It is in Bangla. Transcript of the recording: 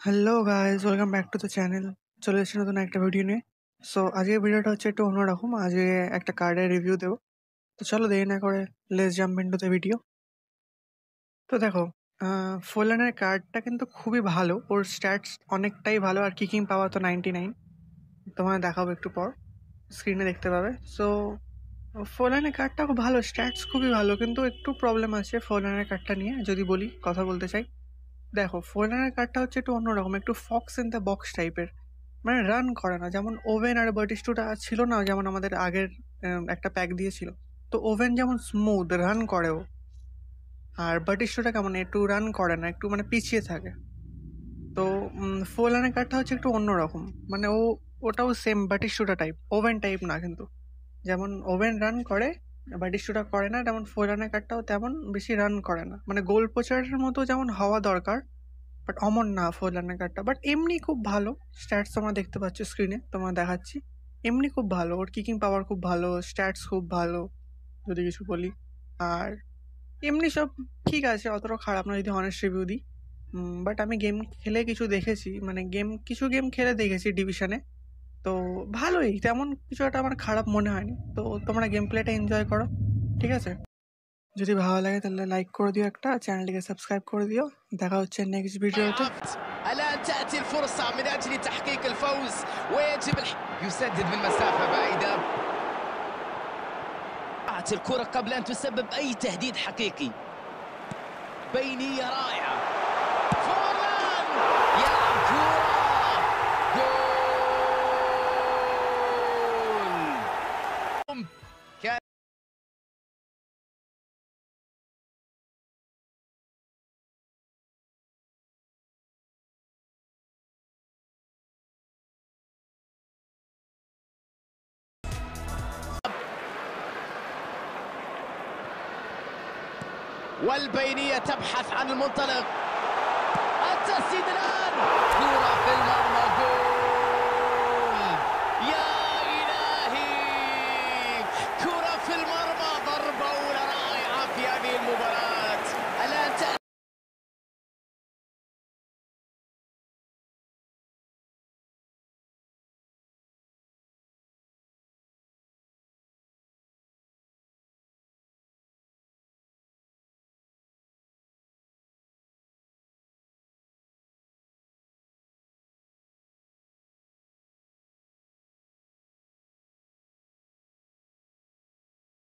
Hello guys, welcome back to the channel. চলে এসেছি নতুন একটা ভিডিও নিয়ে। সো আজকের ভিডিওটা হচ্ছে একটু অন্যরকম। আজকে একটা কার্ডের রিভিউ দেবো। তো চলো দেরি না করে let's jump into the video. তো দেখো, ফোলানের কার্ডটা কিন্তু খুবই ভালো। ওর স্ট্যাটস অনেকটাই ভালো, আর কিকিং পাওয়ার তো 99। তোমায় দেখাবো একটু পর, স্ক্রিনে দেখতে পাবে। সো ফোলানের কার্ডটা খুব ভালো, স্ট্যাটস খুবই ভালো, কিন্তু একটু প্রবলেম আছে ফোলানের কার্ডটা নিয়ে যদি বলি, কথা বলতে চাই। দেখো, ফোলানের কার্ডটা হচ্ছে একটু অন্যরকম, একটু ফক্স ইন দ্য বক্স টাইপের। মানে রান করে না, যেমন ওভেন আর বার্টিস্টুটা ছিল না, যেমন আমাদের আগের একটা প্যাক দিয়েছিল। তো ওভেন যেমন স্মুথ রান করেও, আর বার্টিস্টুটা কেমন একটু রান করে না, একটু মানে পিছিয়ে থাকে। তো ফোলানের কার্ডটা হচ্ছে একটু অন্যরকম, মানে ওটাও সেম বার্টিস্টুটা টাইপ, ওভেন টাইপ না কিন্তু। যেমন ওভেন রান করে, বার্টিস্টুটা করে না, তেমন ফোলানের কার্ডটাও তেমন বেশি রান করে না, মানে গোল পোচারের মতো যেমন হওয়া দরকার, বাট অমন না ফোরলানের কার্ডটা। বাট এমনি খুব ভালো স্ট্যাটস, তোমরা দেখতে পাচ্ছ স্ক্রিনে, তোমরা দেখাচ্ছি। এমনি খুব ভালো, ওর কিকিং পাওয়ার খুব ভালো, স্ট্যাটস খুব ভালো যদি কিছু বলি। আর এমনি সব ঠিক আছে, অতটা খারাপ না যদি অনেস্ট রিভিউ দিই। বাট আমি গেম খেলে কিছু দেখেছি, মানে কিছু গেম খেলে দেখেছি ডিভিশনে। তো ভালোই, তেমন কিছু একটা আমার খারাপ মনে হয়নি। তো তোমরা গেম প্লেটা এনজয় করো, ঠিক আছে? যদি ভালো লাগে তাহলে লাইক করে দিও, একটা চ্যানেলটিকে সাবস্ক্রাইব করে দিও। দেখা হচ্ছে নেক্সট ভিডিওতে। الآن تأتي الفرصة من أجل تحقيق الفوز ويجب يسدد من مسافة بعيدة. الكرة قبل أن تسبب أي تهديد حقيقي. بينية رائعة، فورلان يلعب كرة جول. والبينية تبحث عن المنطلق، التسديد الآن، كرة في المرمى.